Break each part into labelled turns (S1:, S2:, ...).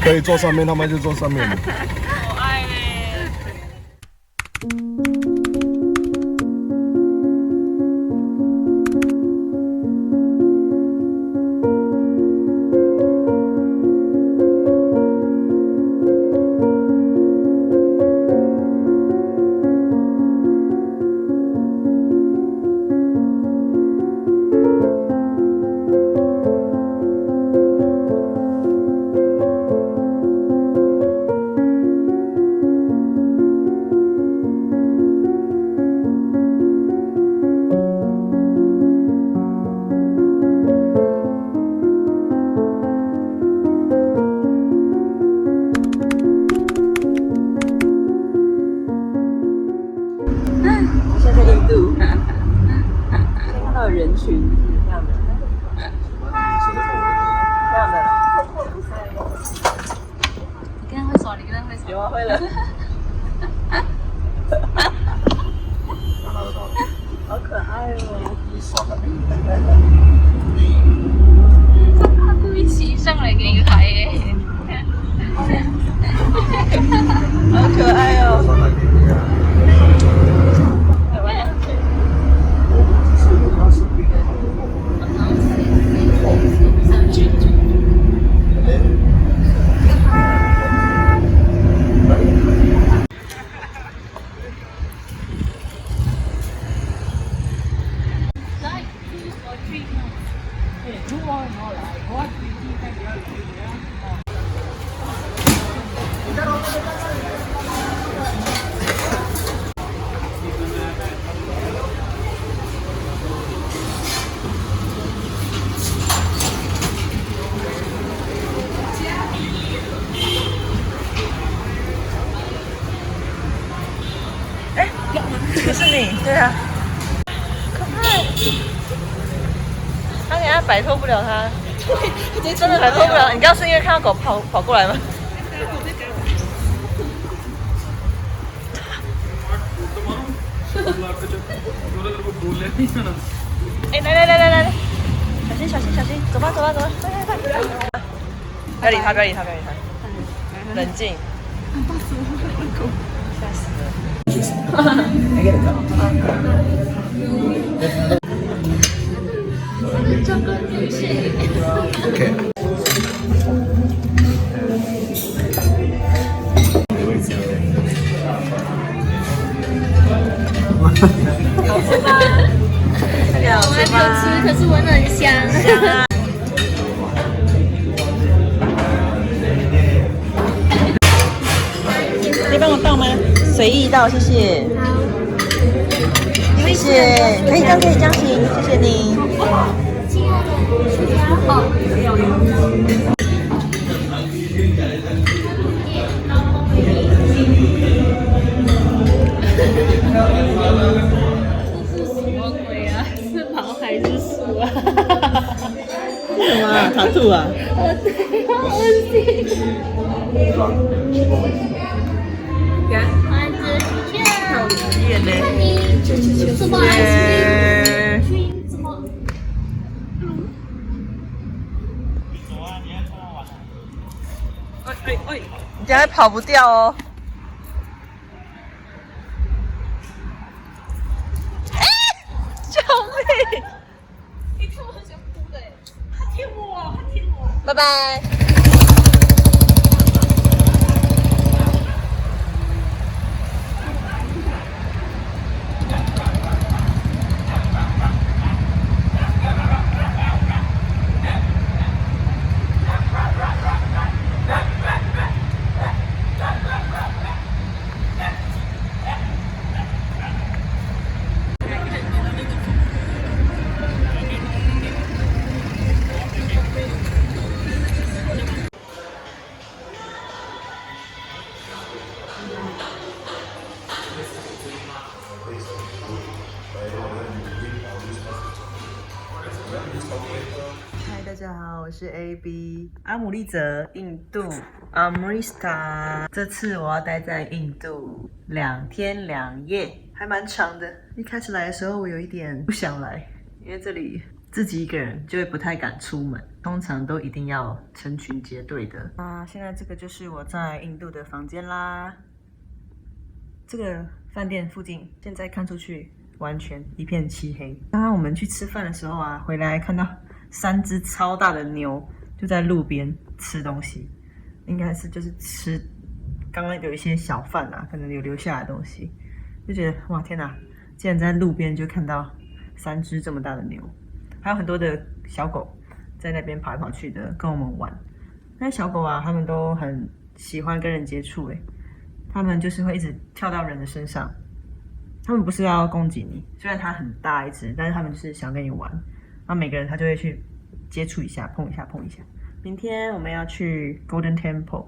S1: 可以坐上面，他们就坐上面。
S2: 我爱嘞。
S3: 现在印度，看到人群这样的，这样的。
S2: 你跟他会说，你跟他会说。
S3: 有啊，会了。好可爱哦！
S2: 他故意骑上来给你拍耶。
S3: 好可爱哦！这是你，对啊，可爱。他等下摆脱不了他，真的摆脱不了。你刚刚是因为看到狗跑过来吗？哎，来，小心，走吧，快！不要理他，冷静。吓死了。
S1: OK。
S3: 好吃吗？
S2: 我还没有吃，可是闻得很香。
S3: 可以帮我倒吗？随意倒，谢谢。谢谢，可以这样行，谢谢你。
S2: 亲爱的，是家哦，没有。这是什么鬼啊？是毛还是鼠啊？
S3: 什么啊？糖兔啊？
S2: 好恶心！
S3: 好甜呢。
S2: 什么 ice cream？ 什么？
S3: 你等下跑不掉哦。救命！
S2: 你看我很想哭的哎，他舔我。
S3: 拜拜。嗨，大家好，我是 AB 阿姆利泽，印度 Amritsar。这次我要待在印度2天2夜，还蛮长的。一开始来的时候，我有一点不想来，因为这里自己一个人就会不太敢出门，通常都一定要成群结队的。现在这个就是我在印度的房间啦。这个饭店附近现在看出去完全一片漆黑。刚刚我们去吃饭的时候啊，回来看到3只超大的牛就在路边吃东西，应该是就是吃刚刚有一些小贩啊，可能有留下来的东西，就觉得哇天哪，竟然在路边就看到3只这么大的牛，还有很多的小狗在那边跑来跑去的跟我们玩。那小狗啊，它们都很喜欢跟人接触，它们就是会一直跳到人的身上。它们不是要攻击你，虽然它很大一只，但是它们就是想跟你玩。然后每个人他就会去接触一下，碰一下，碰一下。明天我们要去 Golden Temple，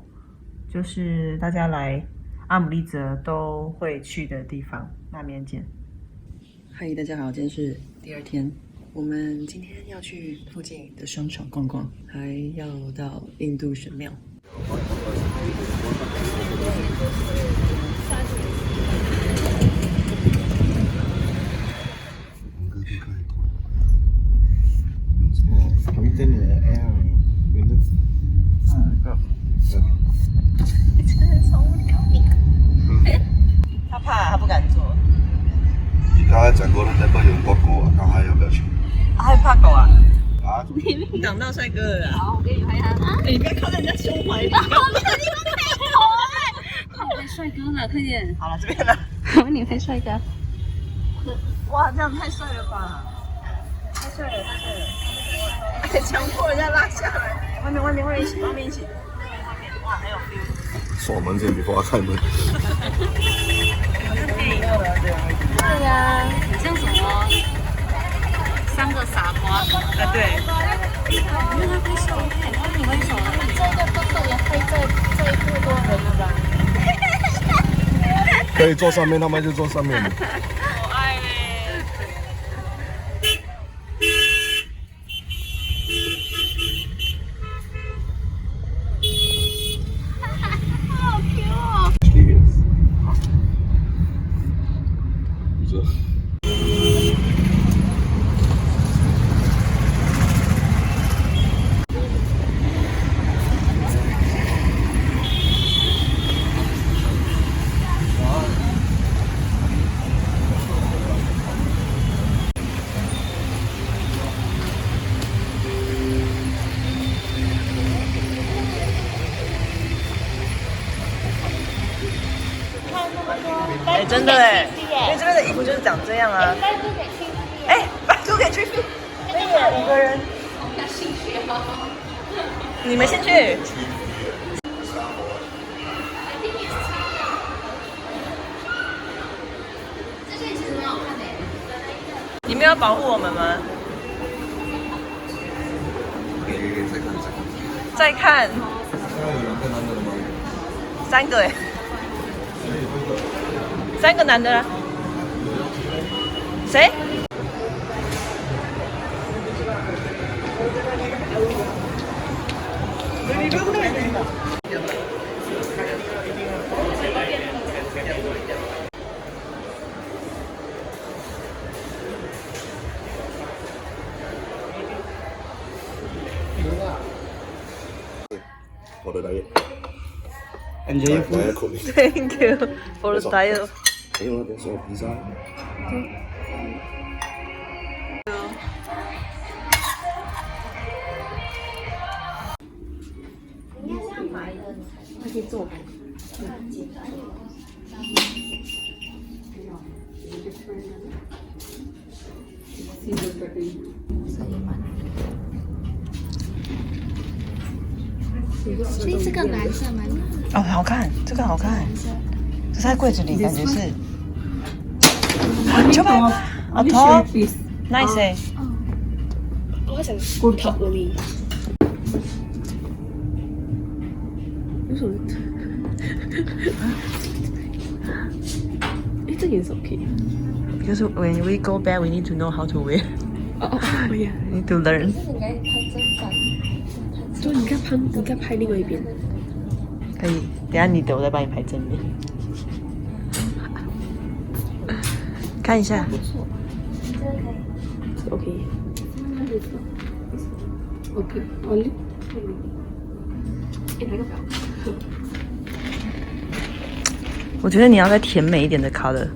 S3: 就是大家来阿姆利则都会去的地方。那明天见。嗨，大家好，今天是第2天。我们今天要去附近的商场逛逛，还要到印度神庙。他怕，他不敢坐。
S1: 而家整個咧都不用多個啊，看下要不要去。
S3: 害怕狗啊？
S1: 啊？
S3: 你挡到帅哥了啦！
S2: 好，我给你拍他。
S3: 你不要靠在人家胸怀里。
S2: 你拍帅哥了，快点。
S3: 好了，这边了。
S2: 你拍帅哥。
S3: 哇，这样太帅了吧！太帅了，太帅了！还强迫人家拉下来。外面一起，外面一起。哇，很有 feel。
S1: 锁门先，before 开门。
S2: 对呀，很像什么3个傻瓜。
S3: 对。
S2: 因为他拍手，你拍手了。这个动作也拍这么多人了吧？
S1: 可以坐上面，他们就坐上面。
S3: 我爱嘞。
S2: 好 Q 哦！
S3: 真的因为这边的衣服就是长这样啊。拜托给 Triffy。可以5个人。你们先去。
S2: 这件其实蛮好看的。
S3: 你们要保护我们吗？再看。3个3个男的啊？谁？
S1: 我的diet。
S4: Enjoy your food.
S3: Thank you for the diet.
S1: 因为那边是有披萨。
S2: 所以这个蓝色蛮
S3: 哦，好看，这个好看，这在柜子里感觉是。就拍哦，头 ，nice 哎。
S2: 我想 good top 的你。为什么？哎，这颜色 OK。Because
S3: when we go back, we need to know how to wear.
S2: 哦呀
S3: Need to learn.
S2: 应该拍真反。对，你看拍另外一边。
S3: 可以，等下你等我再帮你拍正面。看一下。
S2: 不错，这个可以。OK。OK only 哪个表？
S3: 我觉得你要再甜美一点的 color。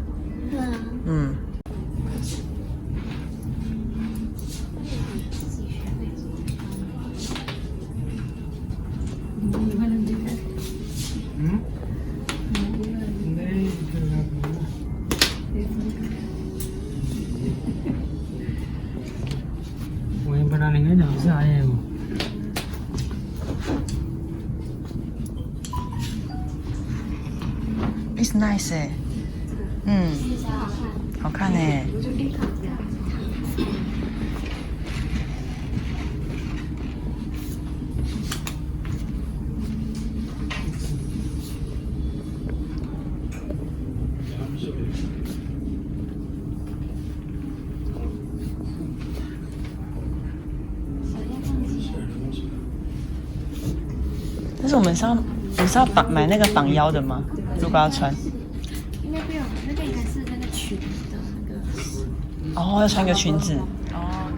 S2: 对啊。
S3: 嗯。
S4: 我也不知道那个叫啥耶。
S3: It's nice 哎。嗯。好看哎。但是我们是要买那个绑腰的吗？如果要穿？
S2: 应该不用，那个应该是那个裙的那个。
S3: 哦，要穿个裙子。哦。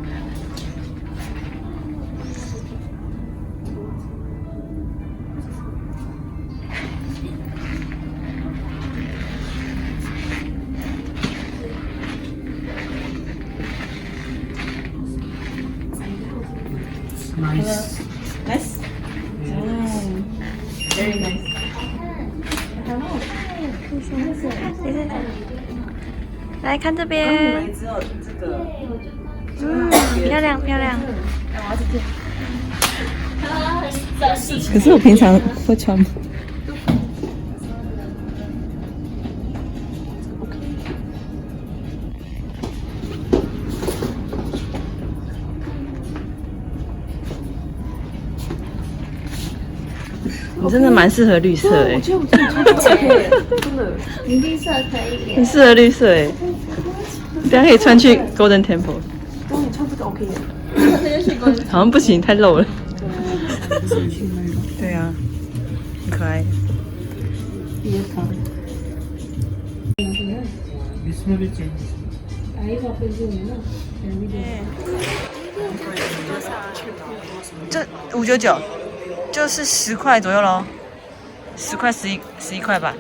S4: Nice.
S3: Nice. Very nice.
S2: 来看这边，
S3: 之后这个，
S2: 漂亮漂亮。
S3: 可是我平常会穿吗？你真的蛮适合绿色哎，
S2: 我觉得真的，你绿色可以。
S3: 很适合绿色哎，等下可以穿去 Golden Temple。
S2: 如果你穿这个 OK 的。
S3: 好像不行，太露了。对啊，很可爱。这599，就是10块左右咯，10块11块吧。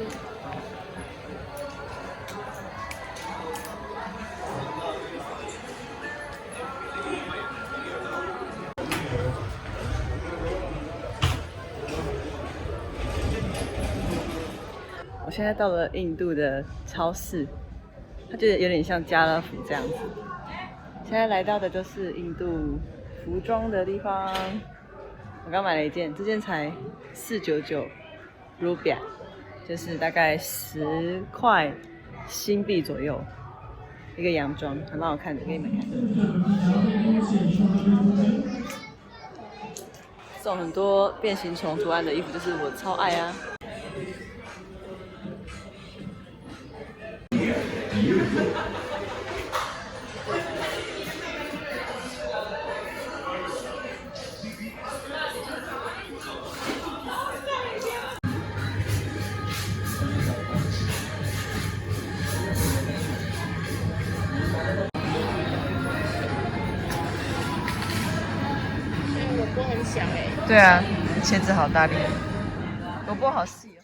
S3: 我现在到了印度的超市，它就有点像家乐福这样子。现在来到的就是印度服装的地方。我刚买了一件，这件才499 Rupia， 就是大概10块新币左右，一个洋装，还蛮好看的，给你们看。这种很多变形虫图案的衣服，就是我超爱啊。
S2: 萝卜很小哎。
S3: 对啊，茄子好大力，萝卜好细哦。